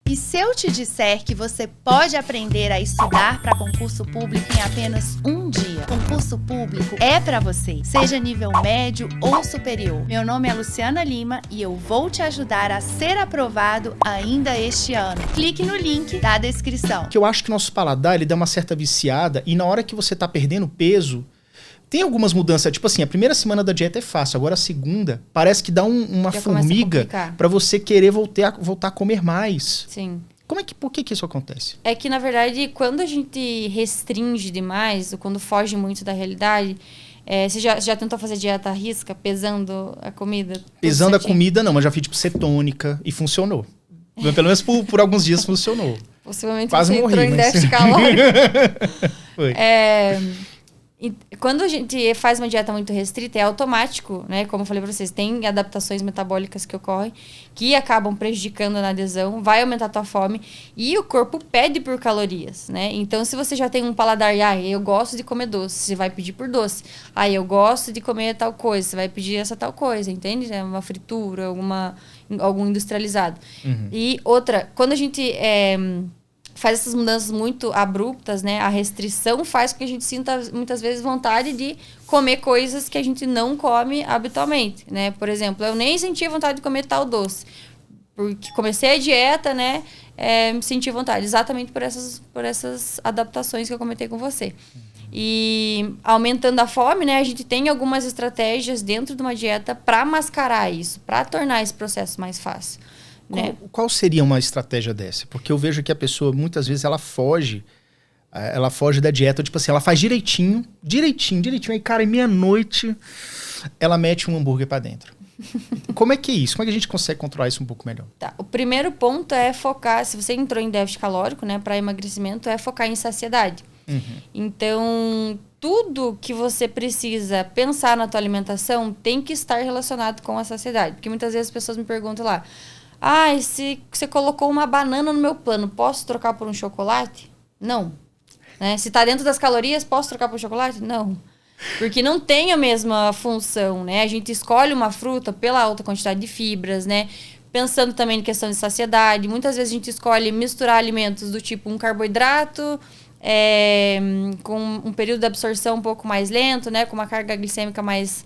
E se eu te disser que você pode aprender a estudar para concurso público em apenas um dia? Concurso público é para você, seja nível médio ou superior. Meu nome é Luciana Lima e eu vou te ajudar a ser aprovado ainda este ano. Clique no link da descrição. Que eu acho que o nosso paladar, ele dá uma certa viciada e na hora que você tá perdendo peso, tem algumas mudanças, tipo assim, a primeira semana da dieta é fácil, agora a segunda parece que dá uma formiga pra você querer voltar a comer mais. Sim. Por que isso acontece? É que, na verdade, quando a gente restringe demais, ou quando foge muito da realidade, você já tentou fazer dieta à risca, pesando a comida? Pesando a comida, não, mas já fiz tipo cetônica e funcionou. Pelo menos por alguns dias funcionou. Possivelmente quase você morri, entrou em mas... déficit calórico. Foi. E quando a gente faz uma dieta muito restrita, é automático, né? Como eu falei pra vocês, tem adaptações metabólicas que ocorrem, que acabam prejudicando na adesão, vai aumentar a tua fome, e o corpo pede por calorias, né? Então, se você já tem um paladar, eu gosto de comer doce, você vai pedir por doce. Eu gosto de comer tal coisa, você vai pedir essa tal coisa, entende? Uma fritura, algum industrializado. Uhum. E outra, quando a gente... faz essas mudanças muito abruptas, né? A restrição faz com que a gente sinta, muitas vezes, vontade de comer coisas que a gente não come habitualmente, né? Por exemplo, eu nem sentia vontade de comer tal doce. Porque comecei a dieta, né? Me senti vontade. Exatamente por essas adaptações que eu comentei com você. E aumentando a fome, né? A gente tem algumas estratégias dentro de uma dieta para mascarar isso, para tornar esse processo mais fácil. Né? Qual seria uma estratégia dessa? Porque eu vejo que a pessoa, muitas vezes, ela foge da dieta, tipo assim, ela faz direitinho, aí, cara, em meia-noite, ela mete um hambúrguer pra dentro. Como é que é isso? Como é que a gente consegue controlar isso um pouco melhor? Tá. O primeiro ponto é focar, se você entrou em déficit calórico, né, para emagrecimento, é focar em saciedade. Uhum. Então, tudo que você precisa pensar na tua alimentação tem que estar relacionado com a saciedade. Porque muitas vezes as pessoas me perguntam lá, se você colocou uma banana no meu plano, posso trocar por um chocolate? Não. Né? Se está dentro das calorias, posso trocar por um chocolate? Não. Porque não tem a mesma função, né? A gente escolhe uma fruta pela alta quantidade de fibras, né? Pensando também em questão de saciedade. Muitas vezes a gente escolhe misturar alimentos do tipo um carboidrato, com um período de absorção um pouco mais lento, né? Com uma carga glicêmica mais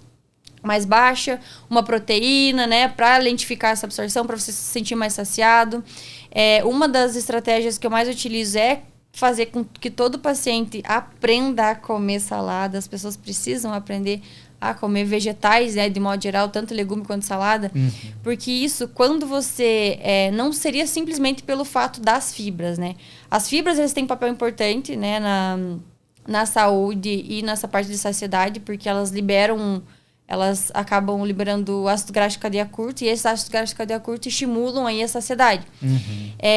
baixa, uma proteína, né, para lentificar essa absorção, para você se sentir mais saciado. Uma das estratégias que eu mais utilizo é fazer com que todo paciente aprenda a comer salada. As pessoas precisam aprender a comer vegetais, né, de modo geral, tanto legume quanto salada, porque isso, quando você... não seria simplesmente pelo fato das fibras, né? As fibras, eles têm um papel importante, né, na saúde e nessa parte de saciedade, porque elas acabam liberando ácido graxo de cadeia curta, e esses ácidos graxos de cadeia curta estimulam aí a saciedade.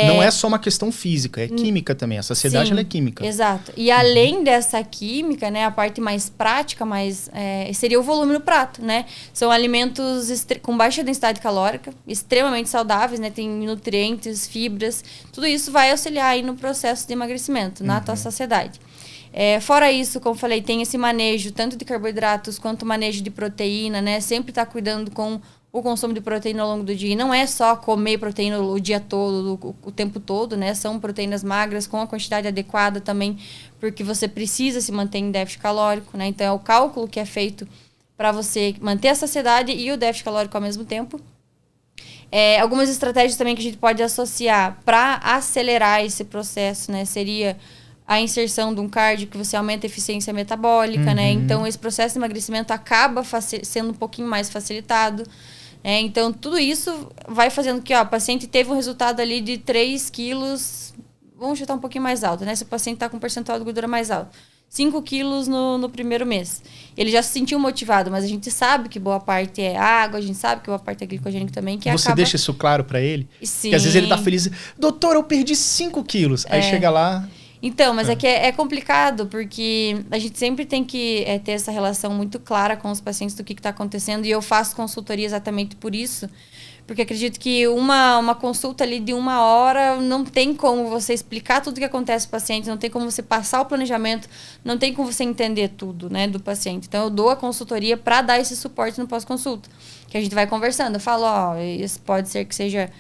Não é só uma questão física, é química também. A saciedade, ela é química. Exato. E além dessa química, né, a parte mais prática, seria o volume no prato, né? São alimentos com baixa densidade calórica, extremamente saudáveis, né? Tem nutrientes, fibras, tudo isso vai auxiliar aí no processo de emagrecimento, na tua saciedade. Fora isso, como eu falei, tem esse manejo tanto de carboidratos quanto manejo de proteína, né? Sempre tá cuidando com o consumo de proteína ao longo do dia. E não é só comer proteína o dia todo, o tempo todo, né? São proteínas magras com a quantidade adequada também, porque você precisa se manter em déficit calórico, né? Então, é o cálculo que é feito para você manter a saciedade e o déficit calórico ao mesmo tempo. Algumas estratégias também que a gente pode associar para acelerar esse processo, né? Seria a inserção de um cardio, que você aumenta a eficiência metabólica, né? Então, esse processo de emagrecimento acaba sendo um pouquinho mais facilitado. Então, tudo isso vai fazendo que o paciente teve um resultado ali de 3 quilos, vamos chutar um pouquinho mais alto, né? Se o paciente está com um percentual de gordura mais alto. 5 quilos no primeiro mês. Ele já se sentiu motivado, mas a gente sabe que boa parte é água, a gente sabe que boa parte é glicogênico também, que Você deixa isso claro para ele? Sim. Porque às vezes ele tá feliz. Doutor, eu perdi 5 quilos. Aí chega lá... Então, mas é complicado, porque a gente sempre tem que ter essa relação muito clara com os pacientes do que está acontecendo, e eu faço consultoria exatamente por isso, porque acredito que uma consulta ali de 1 hora não tem como você explicar tudo o que acontece com o paciente, não tem como você passar o planejamento, não tem como você entender tudo, né, do paciente. Então, eu dou a consultoria para dar esse suporte no pós-consulta, que a gente vai conversando. Eu falo, isso pode ser que seja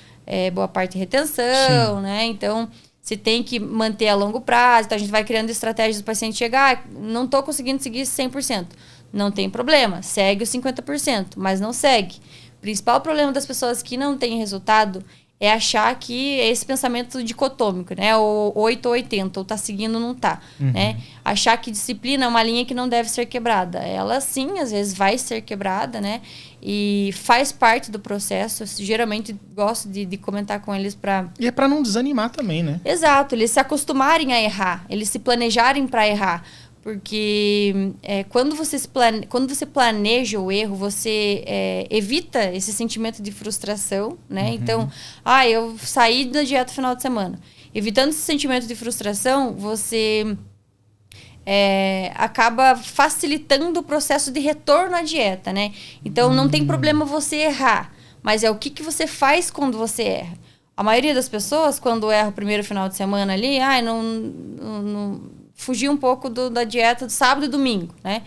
boa parte de retenção, né? Então, você tem que manter a longo prazo. Então, a gente vai criando estratégias do paciente chegar, não estou conseguindo seguir 100%. Não tem problema, segue os 50%, mas não segue. O principal problema das pessoas que não têm resultado é achar que é esse pensamento dicotômico, né? Ou 8 ou 80, ou tá seguindo ou não tá, né? Achar que disciplina é uma linha que não deve ser quebrada. Ela, sim, às vezes vai ser quebrada, né? E faz parte do processo. Eu, geralmente, gosto de comentar com eles para... E é para não desanimar também, né? Exato, eles se acostumarem a errar, eles se planejarem para errar. Porque quando você planeja o erro, você evita esse sentimento de frustração, né? Então, eu saí da dieta no final de semana. Evitando esse sentimento de frustração, você acaba facilitando o processo de retorno à dieta, né? Então, não tem problema você errar, mas é o que você faz quando você erra. A maioria das pessoas, quando erra o primeiro final de semana ali, não fugir um pouco da dieta do sábado e domingo, né?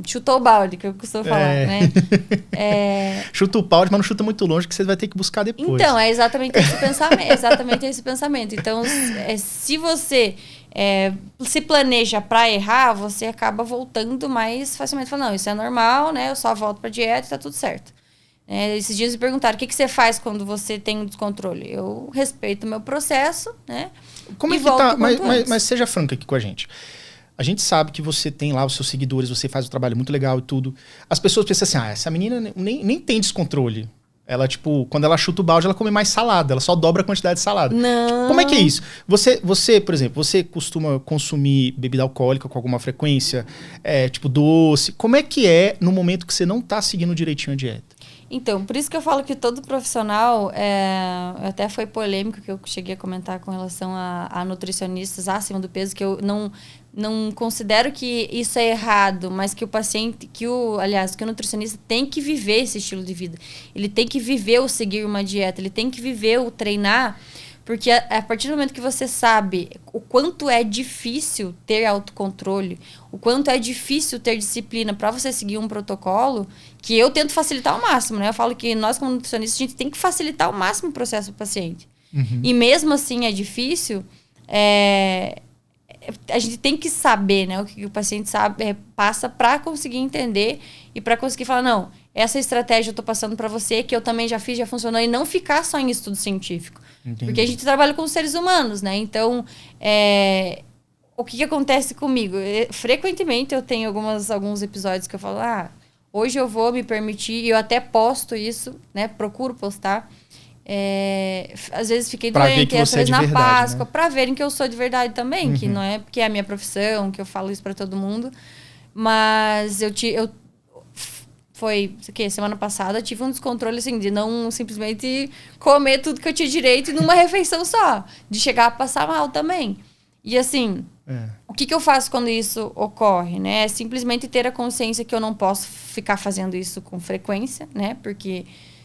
Chutou o balde, que eu costumo falar, né? Chuta o balde, mas não chuta muito longe, que você vai ter que buscar depois. Então, é exatamente esse pensamento. Exatamente esse pensamento. Então, se você se planeja para errar, você acaba voltando mais facilmente. Fala, não, isso é normal, né? Eu só volto para dieta e tá tudo certo. Esses dias me perguntaram, o que você faz quando você tem um descontrole? Eu respeito o meu processo, né? Como é que tá? Mas seja franca aqui com a gente. A gente sabe que você tem lá os seus seguidores, você faz um trabalho muito legal e tudo. As pessoas pensam assim, essa menina nem tem descontrole. Ela, tipo, quando ela chuta o balde, ela come mais salada. Ela só dobra a quantidade de salada. Não. Como é que é isso? Você, por exemplo, você costuma consumir bebida alcoólica com alguma frequência? Tipo, doce? Como é que é no momento que você não tá seguindo direitinho a dieta? Então, por isso que eu falo que todo profissional, até foi polêmico que eu cheguei a comentar com relação a nutricionistas acima do peso, que eu não considero que isso é errado, mas que o paciente, que o nutricionista tem que viver esse estilo de vida. Ele tem que viver o seguir uma dieta, ele tem que viver o treinar, porque a partir do momento que você sabe o quanto é difícil ter autocontrole, o quanto é difícil ter disciplina para você seguir um protocolo, que eu tento facilitar ao máximo, né? Eu falo que nós, como nutricionistas, a gente tem que facilitar ao máximo o processo do paciente. E mesmo assim é difícil, a gente tem que saber, né, o que o paciente passa para conseguir entender e para conseguir falar, não, essa estratégia eu tô passando para você, que eu também já fiz, já funcionou, e não ficar só em estudo científico. Entendi. Porque a gente trabalha com seres humanos, né? Então, o que acontece comigo? Frequentemente eu tenho alguns episódios que eu falo, hoje eu vou me permitir, e eu até posto isso, né? Procuro postar. Às vezes fiquei doente, às vezes na verdade, Páscoa, né? Para verem que eu sou de verdade também, que não é porque é a minha profissão, que eu falo isso para todo mundo. Mas foi, semana passada, eu tive um descontrole, assim, de não simplesmente comer tudo que eu tinha direito numa refeição só. De chegar a passar mal também. E, assim, o que eu faço quando isso ocorre, né? É simplesmente ter a consciência que eu não posso ficar fazendo isso com frequência, né? Porque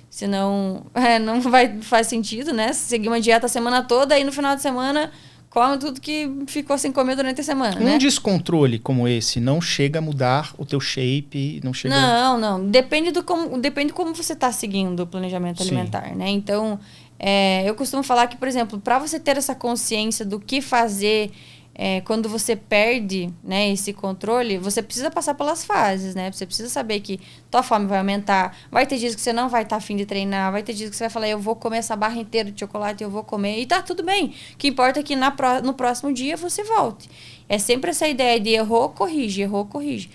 senão não faz sentido, né? Seguir uma dieta a semana toda e no final de semana come tudo que ficou sem comer durante a semana, né? Descontrole como esse não chega a mudar o teu shape, não chega... Não. Depende como você está seguindo o planejamento alimentar, né? Então, eu costumo falar que, por exemplo, para você ter essa consciência do que fazer quando você perde, né, esse controle, você precisa passar pelas fases, né? Você precisa saber que tua fome vai aumentar, vai ter dias que você não vai estar a fim de treinar, vai ter dias que você vai falar, eu vou comer essa barra inteira de chocolate, eu vou comer, e tá tudo bem. O que importa é que no próximo dia você volte. É sempre essa ideia de errou, corrige, errou, corrige.